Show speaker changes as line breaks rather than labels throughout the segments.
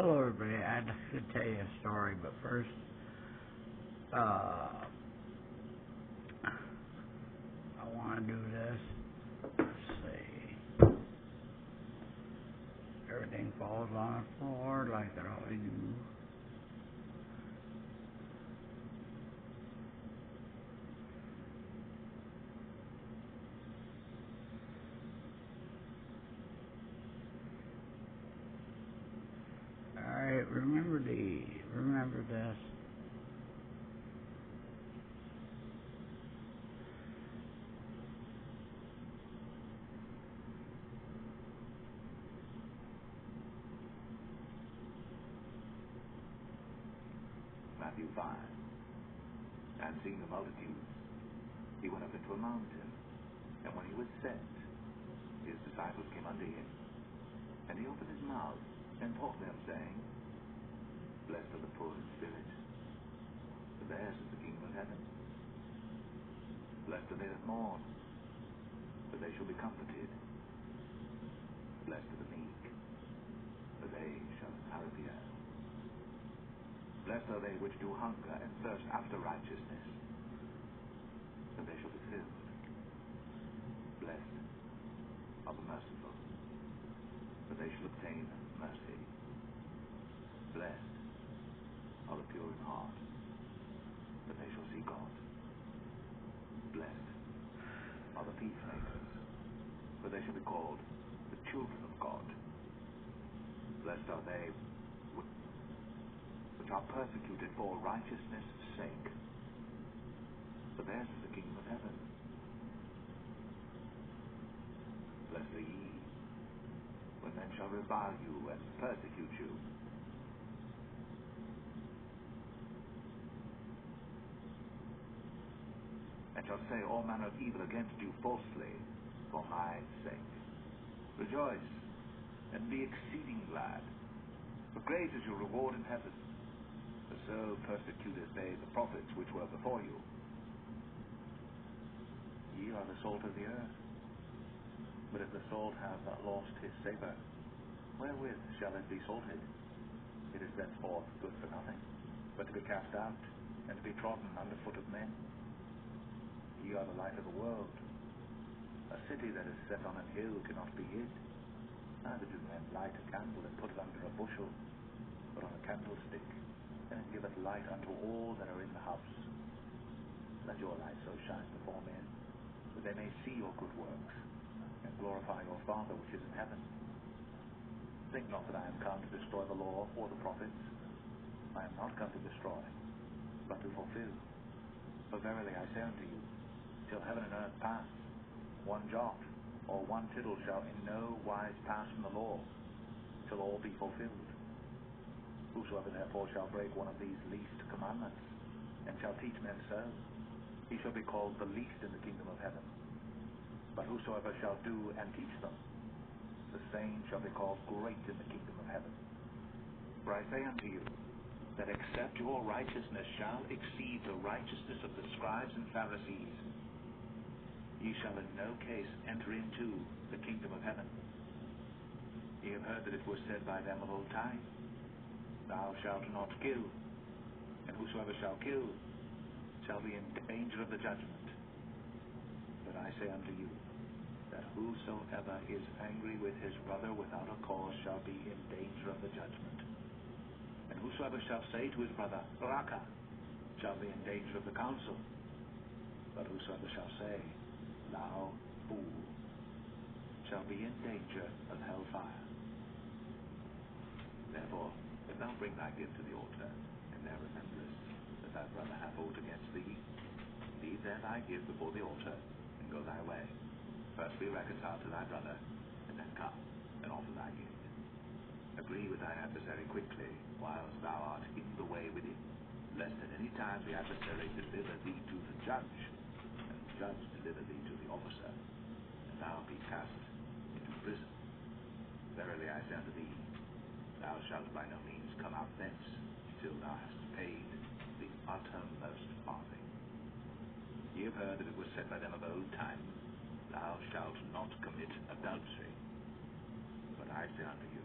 Hello, everybody. I could tell you a story, but first, I want to do this. Let's see. Everything falls on the floor like it always do. Alright, remember this.
Matthew 5. And seeing the multitudes, he went up into a mountain, and when he was set, his disciples came unto him, and he opened his mouth, and taught them, saying, Blessed are the poor in spirit, for theirs is the kingdom of heaven. Blessed are they that mourn, for they shall be comforted. Blessed are the meek, for they shall inherit the earth. Blessed are they which do hunger and thirst after righteousness, for they shall be filled. Blessed are the merciful, for they shall obtain mercy. Blessed are the pure in heart, for they shall see God. Blessed are the peacemakers, for they shall be called the children of God. Blessed are they which are persecuted for righteousness' sake, for theirs is the kingdom of heaven. Blessed are ye, when men shall revile you and persecute you, and shall say all manner of evil against you falsely for my sake. Rejoice, and be exceeding glad, for great is your reward in heaven. For so persecuted they the prophets which were before you. Ye are the salt of the earth. But if the salt have lost his savour, wherewith shall it be salted? It is thenceforth good for nothing, but to be cast out, and to be trodden under foot of men. Ye are the light of the world. A city that is set on an hill cannot be hid. Neither do men light a candle and put it under a bushel, but on a candlestick, and it giveth light unto all that are in the house. Let your light so shine before men, that they may see your good works, and glorify your Father which is in heaven. Think not that I am come to destroy the law or the prophets. I am not come to destroy, but to fulfill. For verily I say unto you, till heaven and earth pass, one jot or one tittle shall in no wise pass from the law, till all be fulfilled. Whosoever therefore shall break one of these least commandments, and shall teach men so, he shall be called the least in the kingdom of heaven. But whosoever shall do and teach them, the same shall be called great in the kingdom of heaven. For I say unto you, that except your righteousness shall exceed the righteousness of the scribes and Pharisees, ye shall in no case enter into the kingdom of heaven. Ye have heard that it was said by them of old time, Thou shalt not kill, and whosoever shall kill shall be in danger of the judgment. But I say unto you, that whosoever is angry with his brother without a cause shall be in danger of the judgment. And whosoever shall say to his brother, Raka, shall be in danger of the council. But whosoever shall say, Thou fool, shall be in danger of hellfire. Therefore, if thou bring thy gift to the altar, and there rememberest that thy brother hath aught against thee, leave there thy gift before the altar, and go thy way. First be reconciled to thy brother, and then come and offer thy gift. Agree with thine adversary quickly, whilst thou art in the way with him, lest at any time the adversary deliver thee to the judge, and the judge deliver thee to the officer, and thou be cast into prison. Verily I say unto thee, thou shalt by no means come out thence, till thou hast paid the uttermost farthing. Ye have heard that it was said by them of old time, Thou shalt not commit adultery. But I say unto you,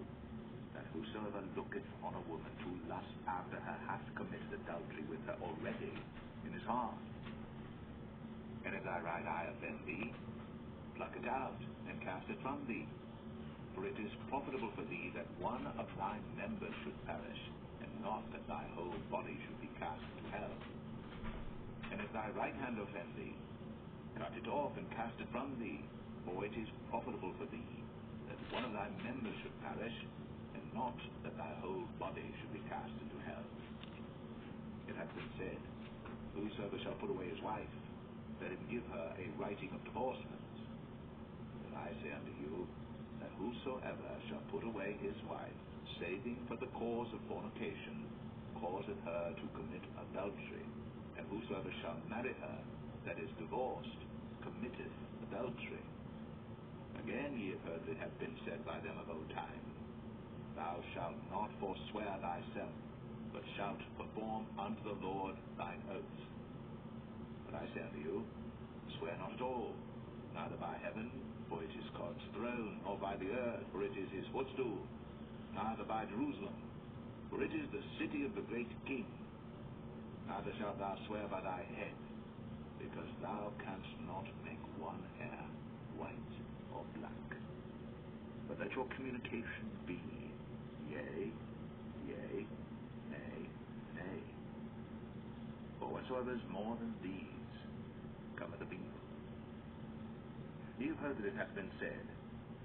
that whosoever looketh on a woman to lust after her hath committed adultery with her already in his heart. And if thy right eye offend thee, pluck it out, and cast it from thee. For it is profitable for thee that one of thy members should perish, and not that thy whole body should be cast into hell. And if thy right hand offend thee, cut it off, and cast it from thee. For it is profitable for thee that one of thy members should perish, and not that thy whole body should be cast into hell. It hath been said, whosoever shall put away his wife, let him give her a writing of divorcement. But I say unto you, that whosoever shall put away his wife, saving for the cause of fornication, causeth her to commit adultery. And whosoever shall marry her, that is divorced, committeth adultery. Again ye have heard that it hath been said by them of old time, Thou shalt not forswear thyself, but shalt perform unto the Lord thine oaths. But I say unto you, swear not at all, neither by heaven, for it is God's throne, nor by the earth, for it is his footstool, neither by Jerusalem, for it is the city of the great King. Neither shalt thou swear by thy head, because thou canst not make one hair white or black. But let your communication be yea, yea, nay, nay. For whatsoever is more than these cometh of evil. Ye have heard that it hath been said,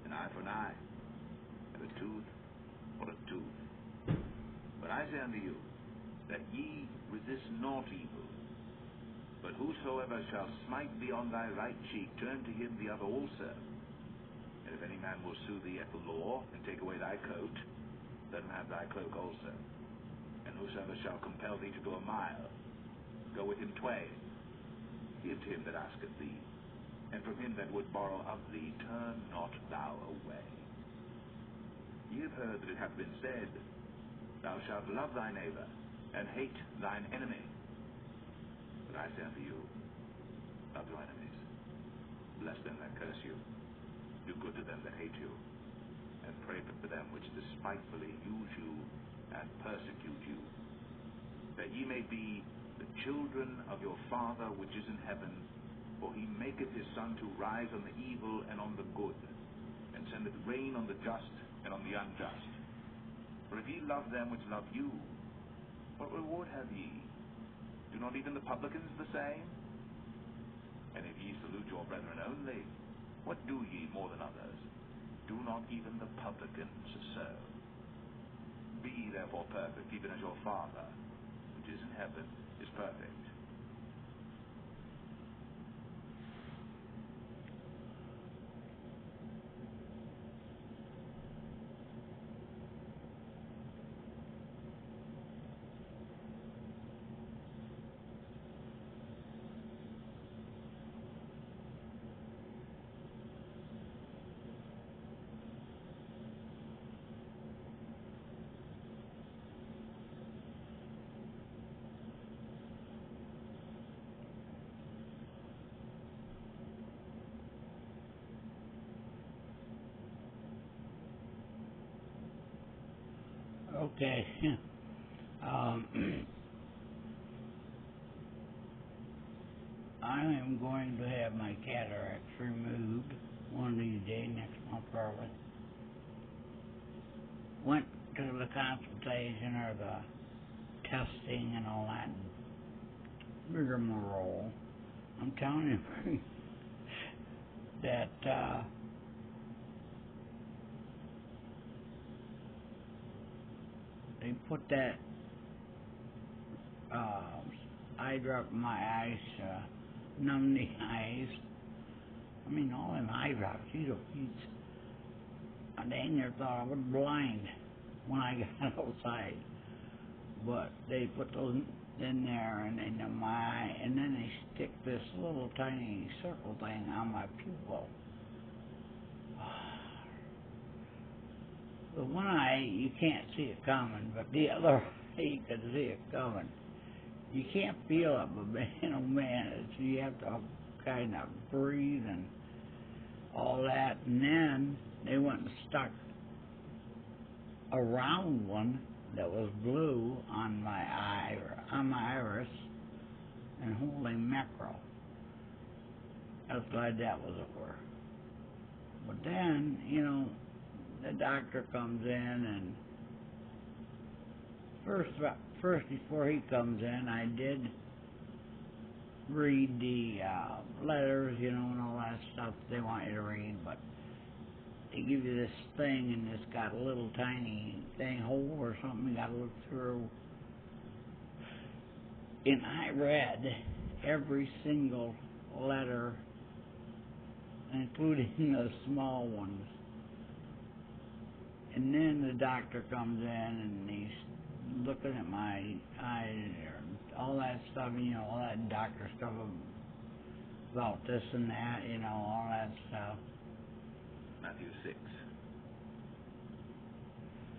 an eye for an eye, and a tooth for a tooth. But I say unto you, that ye resist not evil, but whosoever shall smite thee on thy right cheek, turn to him the other also. And if any man will sue thee at the law, and take away thy coat, let him have thy cloak also. And whosoever shall compel thee to go a mile, go with him twain. Give to him that asketh thee, and from him that would borrow of thee, turn not thou away. Ye have heard that it hath been said, Thou shalt love thy neighbor, and hate thine enemy. But I say unto you, love your enemies, bless them that curse you, do good to them that hate you, and pray for them which despitefully use you and persecute you, that ye may be the children of your Father which is in heaven. For he maketh his sun to rise on the evil and on the good, and sendeth rain on the just and on the unjust. For if ye love them which love you, what reward have ye? Do not even the publicans the same? And if ye salute your brethren only, what do ye more than others? Do not even the publicans so? Be ye therefore perfect, even as your Father, which is in heaven, is perfect.
Okay. I am going to have my cataracts removed one of these days, next month probably. Went to the consultation or the testing and all that rigmarole. I'm telling you that they put that eye drop in my eyes to numb the eyes. I mean, all them eye drops, I dang near thought I was blind when I got outside. But they put those in there and they numb my eye, and then they stick this little tiny circle thing on my pupil. The one eye, you can't see it coming, but the other eye, you can see it coming. You can't feel it, but man, oh man, you have to kind of breathe and all that. And then they went and stuck a round one that was blue on my eye, or on my iris, and holding mackerel. I was glad that was over. But then, the doctor comes in, and first before he comes in, I did read the letters, and all that stuff they want you to read, but they give you this thing, and it's got a little tiny hole or something you gotta look through. And I read every single letter, including the small ones. And then the doctor comes in, and he's looking at my eyes, all that stuff, all that doctor stuff about this and that, all that stuff.
Matthew 6.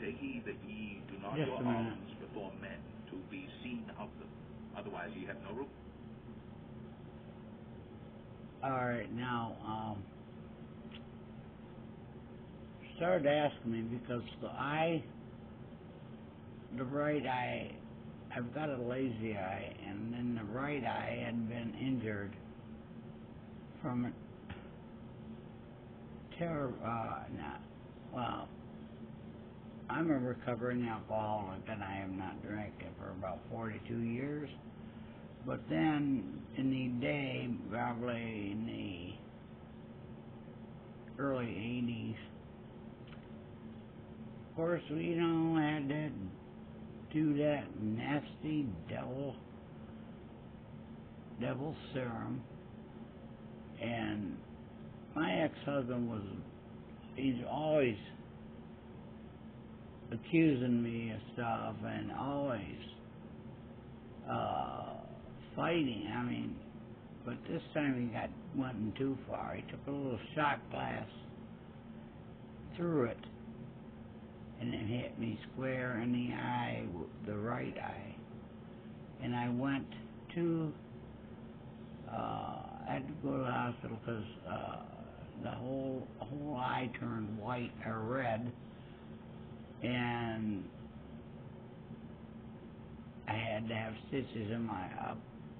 Take heed that ye do not
Just
your
a minute.
alms before men to be seen of them, otherwise ye have no room.
Alright, now, started asking me because the right eye, I've got a lazy eye, and then the right eye had been injured from a I'm a recovering alcoholic, and I have not drank it for about 42 years. But then, in the day, probably in the early 80s, of course, had to do that nasty devil serum, and my ex-husband he's always accusing me of stuff and always fighting. But this time he went too far. He took a little shot glass, threw it, and it hit me square in the eye, the right eye. And I went to, I had to go to the hospital because the whole eye turned white or red, and I had to have stitches in my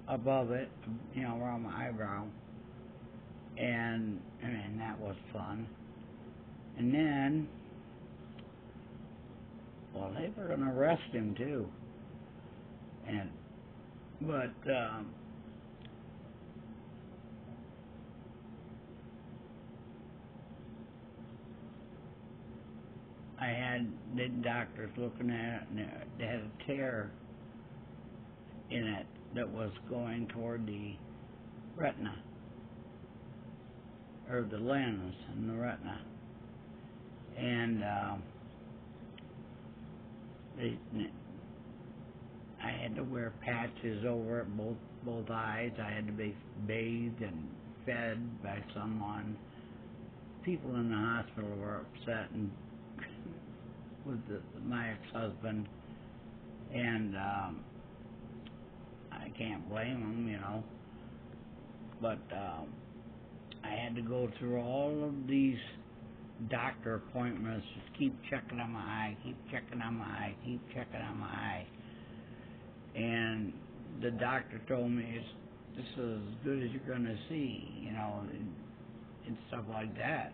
above it, around my eyebrow, and that was fun. And then, well, they were going to arrest him too, but I had the doctors looking at it, and they had a tear in it that was going toward the retina, or the lens in the retina. And I had to wear patches over it, both eyes. I had to be bathed and fed by someone. People in the hospital were upset and with my ex-husband, and I can't blame them, but I had to go through all of these doctor appointments, just keep checking on my eye, keep checking on my eye, keep checking on my eye. And the doctor told me, this is as good as you're going to see, and stuff like that.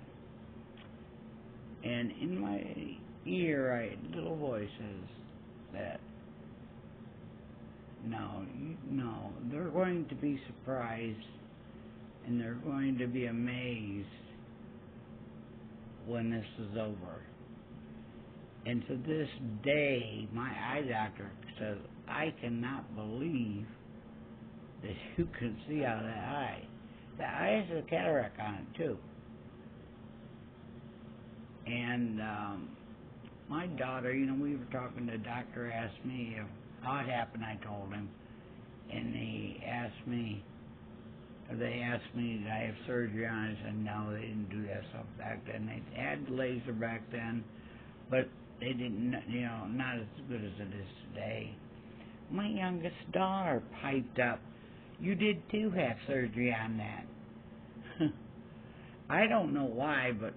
And in my ear, little voices that, no, they're going to be surprised, and they're going to be amazed when this is over. And to this day, my eye doctor says, I cannot believe that you can see out of that eye. The eye has a cataract on it, too. And my daughter, we were talking, the doctor asked me how it happened. I told him, and they asked me, did I have surgery on it? I said, no, they didn't do that stuff back then. They had laser back then, but they didn't, not as good as it is today. My youngest daughter piped up, you did too have surgery on that. I don't know why, but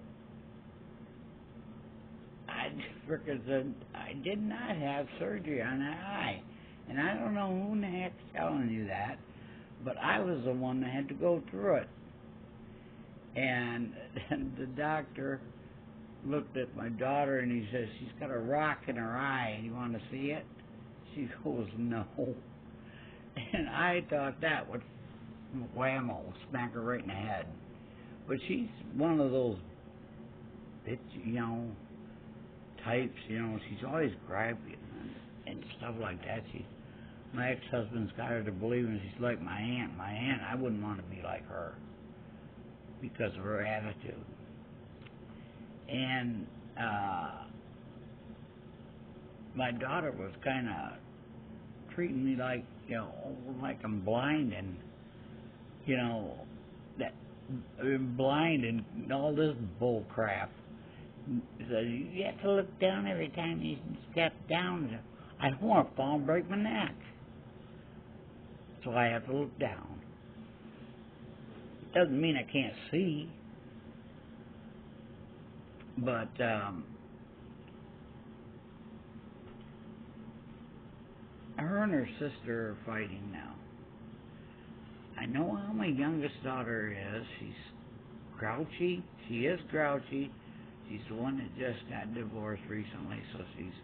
I frickin' said I did not have surgery on that eye. And I don't know who in the heck's telling you that, but I was the one that had to go through it. And the doctor looked at my daughter and he says, she's got a rock in her eye. You want to see it? She goes, no. And I thought that would whammo, smack her right in the head. But she's one of those bitch, types, she's always griping and stuff like that. My ex-husband's got her to believing she's like my aunt. My aunt, I wouldn't want to be like her because of her attitude. And my daughter was kind of treating me like, like I'm blind and, that I'm blind and all this bull crap. So you have to look down every time you step down. I don't want to fall and break my neck. So I have to look down. It doesn't mean I can't see. But, her and her sister are fighting now. I know how my youngest daughter is. She's grouchy. She is grouchy. She's the one that just got divorced recently, so she's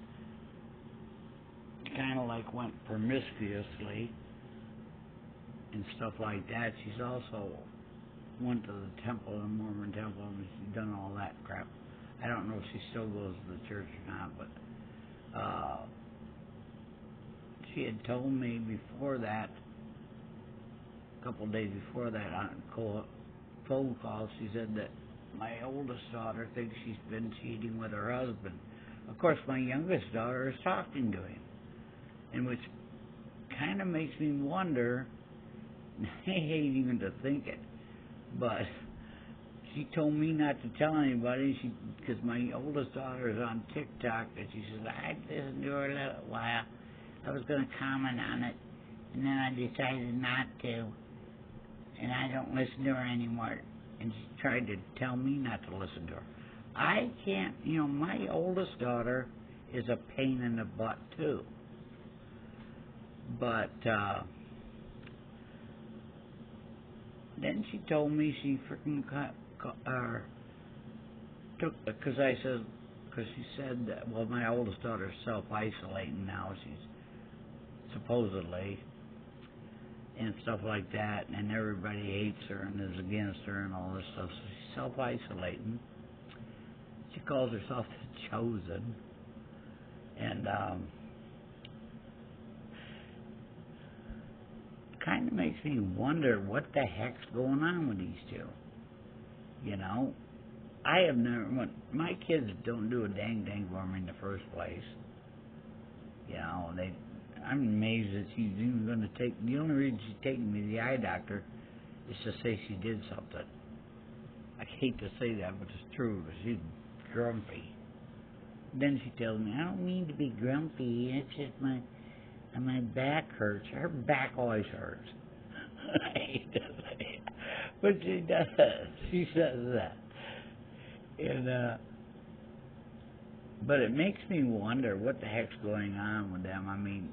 kind of like went promiscuously and stuff like that. She's also went to the temple, the Mormon temple, and she's done all that crap. I don't know if she still goes to the church or not, but she had told me before that, a couple of days before that, on a phone call, she said that my oldest daughter thinks she's been cheating with her husband. Of course, my youngest daughter is talking to him, and which kind of makes me wonder, I hate even to think it, but she told me not to tell anybody, because my oldest daughter is on TikTok, and she says, I listened to her a little while. I was going to comment on it, and then I decided not to, and I don't listen to her anymore. And she tried to tell me not to listen to her. I can't, my oldest daughter is a pain in the butt, too. But, then she told me she freaking took, because she said that, well, my oldest daughter's self-isolating now, she's supposedly, and stuff like that, and everybody hates her and is against her and all this stuff, so she's self-isolating. She calls herself the Chosen, and kind of makes me wonder what the heck's going on with these two. I have never, my kids don't do a dang thing for me in the first place. I'm amazed that she's even going to take, the only reason she's taking me to the eye doctor is to say she did something. I hate to say that, but it's true. She's grumpy. Then she tells me, I don't mean to be grumpy, it's just my back hurts. Her back always hurts. I hate to say it, but she does. She says that. And, but it makes me wonder what the heck's going on with them. I mean,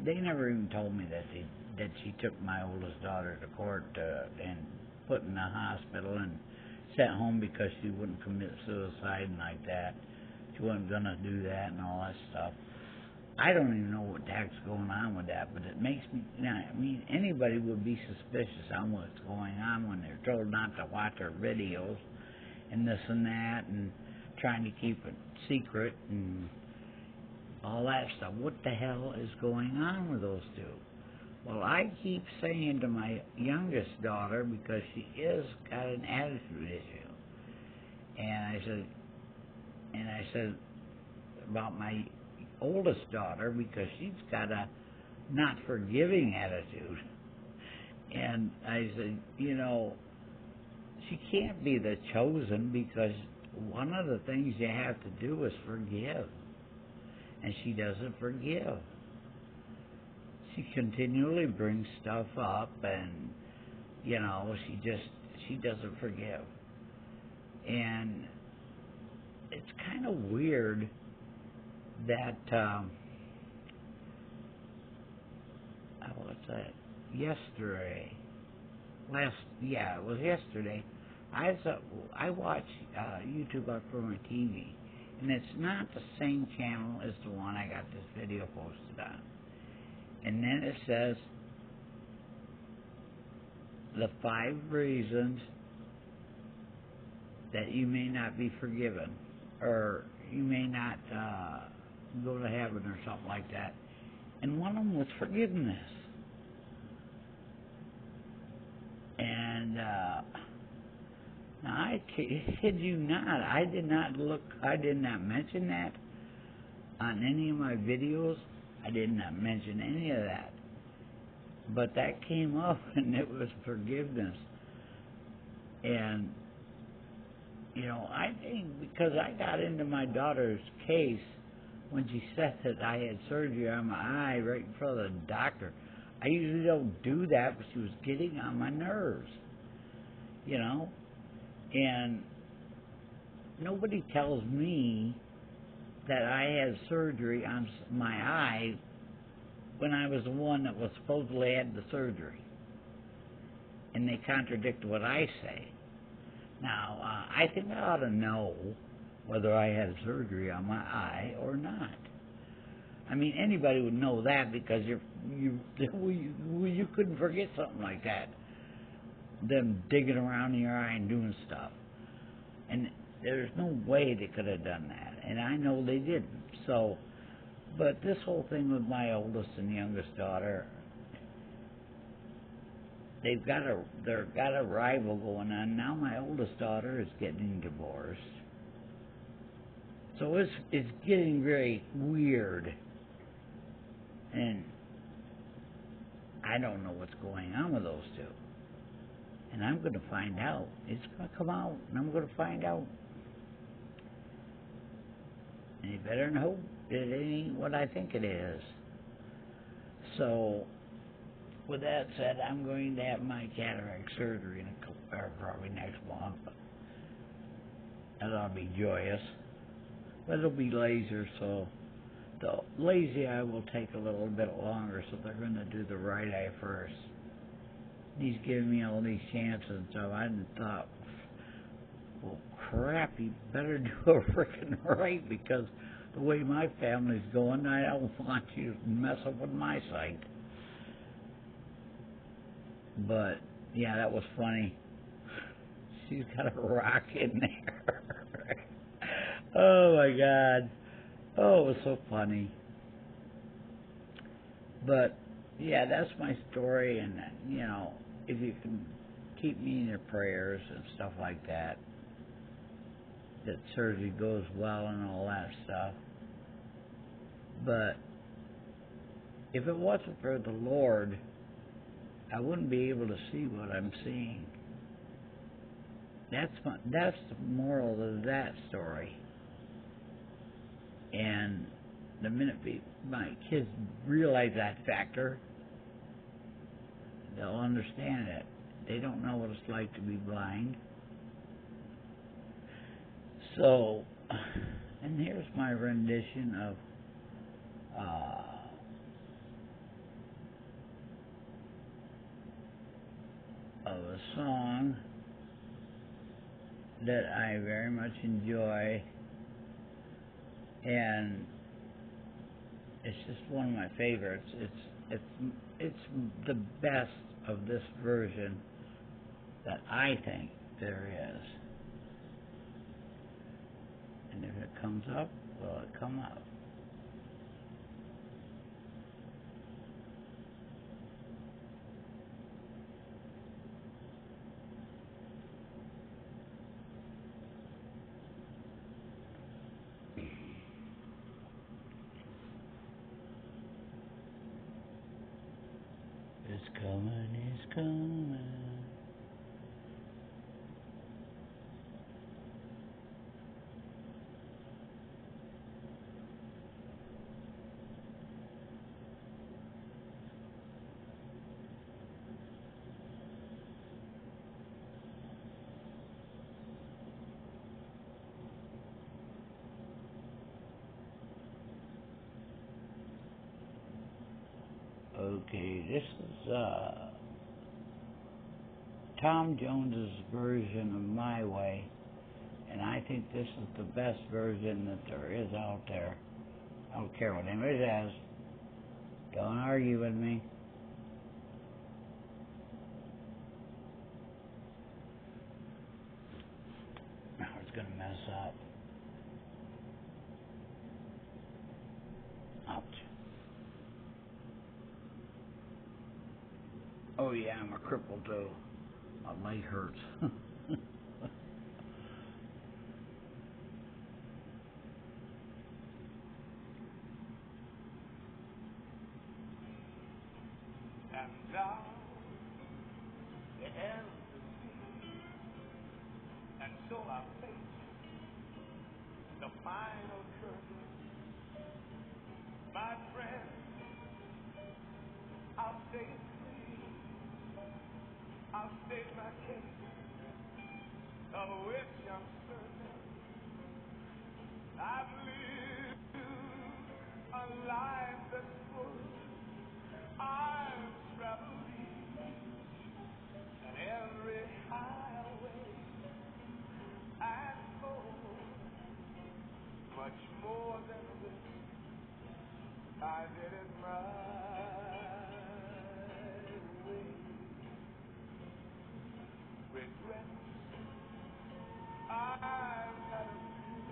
they never even told me that she took my oldest daughter to court and put in the hospital and sent home because she wouldn't commit suicide and like that. She wasn't going to do that and all that stuff. I don't even know what the heck's going on with that, but it makes me, anybody would be suspicious on what's going on when they're told not to watch her videos and this and that and trying to keep it secret and all that stuff. What the hell is going on with those two? Well, I keep saying to my youngest daughter, because she is got an attitude issue, and I said about my oldest daughter, because she's got a not forgiving attitude, and I said, she can't be the chosen, because one of the things you have to do is forgive. And she doesn't forgive. She continually brings stuff up and, she doesn't forgive. And it's kind of weird that what's that? Yesterday, it was yesterday. I watch YouTube up for my TV, and it's not the same channel as the one I got this video posted on. And then it says the 5 reasons that you may not be forgiven, or you may not go to heaven, or something like that. And one of them was forgiveness. And now I kid you not, I did not mention that on any of my videos. I did not mention any of that. But that came up, and it was forgiveness. And, you know, I think because I got into my daughter's case when she said that I had surgery on my eye right in front of the doctor. I usually don't do that, but she was getting on my nerves, you know. And nobody tells me that I had surgery on my eye when I was the one that was supposedly had the surgery. And they contradict what I say. Now, I think I ought to know whether I had surgery on my eye or not. I mean, anybody would know that, because you couldn't forget something like that. Them digging around in your eye and doing stuff. And there's no way they could have done that. And I know they didn't. So, but this whole thing with my oldest and youngest daughter, they've got a rival going on. Now my oldest daughter is getting divorced. So it's getting very weird. And I don't know what's going on with those two. And I'm going to find out. It's going to come out, and I'm going to find out. And you better hope that it ain't what I think it is. So, with that said, I'm going to have my cataract surgery probably next month. And I'll be joyous. But it'll be laser, so the lazy eye will take a little bit longer, so they're going to do the right eye first. He's giving me all these chances, and so I thought, well, crap, you better do it freaking right, because the way my family's going, I don't want you to mess up with my sight. But, yeah, that was funny. She's got a rock in there. Oh, my God. Oh, it was so funny. But, yeah, that's my story, and, you know, if you can keep me in your prayers and stuff like that, that surgery goes well and all that stuff. But if it wasn't for the Lord, I wouldn't be able to see what I'm seeing. That's the moral of that story. And the minute my kids realize that factor, they'll understand it. They don't know what it's like to be blind. So, and here's my rendition of a song that I very much enjoy, and it's just one of my favorites. It's the best of this version that I think there is. And if it comes up, will it come up? It's coming, it's coming. Okay, this is Tom Jones's version of My Way, and I think this is the best version that there is out there. I don't care what anybody says. Don't argue with me. Now it's going to mess up. Ouch. Oh yeah, I'm a cripple too. My leg hurts.
And now the end is seen, and so I face the final curtain. My friend, I'll stay free. I'll state my case, of which I'm certain. I've lived a life that's full. I've traveled each and every highway and more, much more than this. I did it my way. Regrets, I've had a few,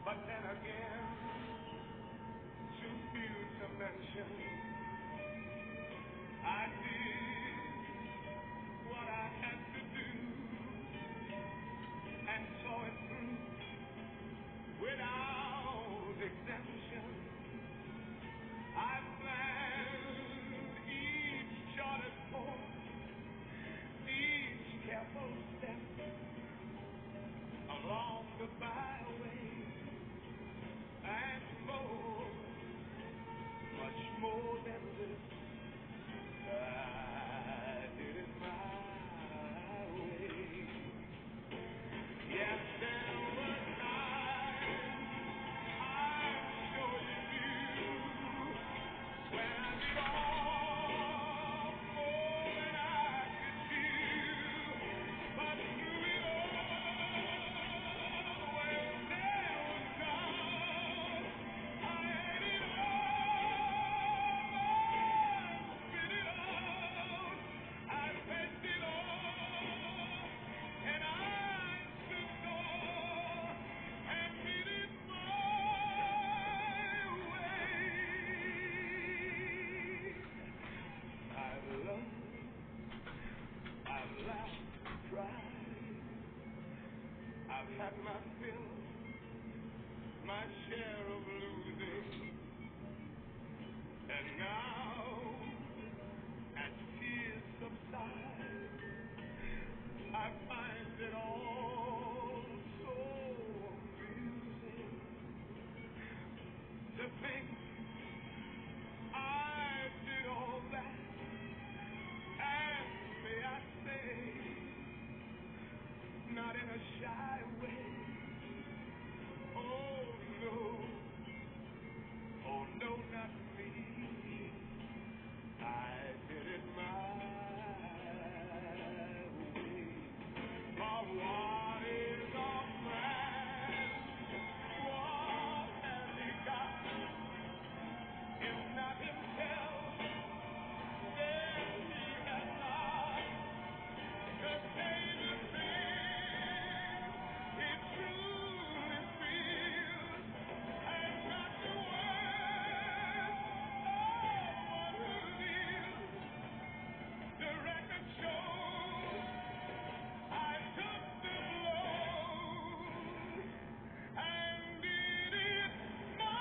but then again, too few to mention. I did what I had to do and saw it through without exemption. I planned each charted course, each careful step along the byway, and more, much more than this. I did it my way. Yes, there were times I'm sure you knew when I did all more than I could do. But through it all, when there was doubt, I ate it all, spit it out, I faced it all, and I stood tall and did it my way. I've loved, I've laughed, cried, I've had my fill, my share of losing, and now, as tears subside, I find it all so amusing to think I did all that, and may I say, not in a shy way. Oh no, oh no, not me. I did it my way. For what is a man? What has he got? If not himself, then he has not to say the thing he truly feels, and not the words of one who lives. The record shows I took the blows and did it my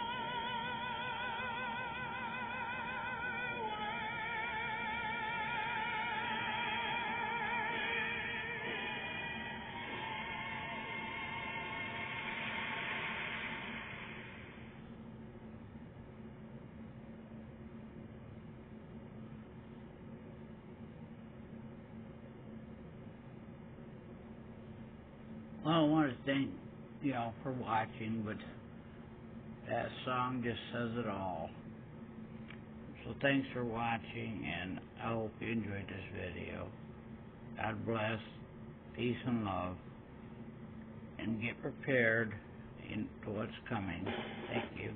Well, I want to thank, for watching, but that song just says it all. So thanks for watching, and I hope you enjoyed this video. God bless, peace and love, and get prepared into what's coming. Thank you.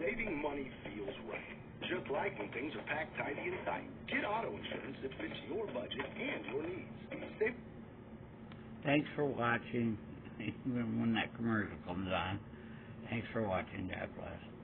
Saving money feels right. Just like when things are packed tidy and tight. Get auto insurance that fits your budget and your needs.
Thanks for watching, even when that commercial comes on. Thanks for watching. God bless.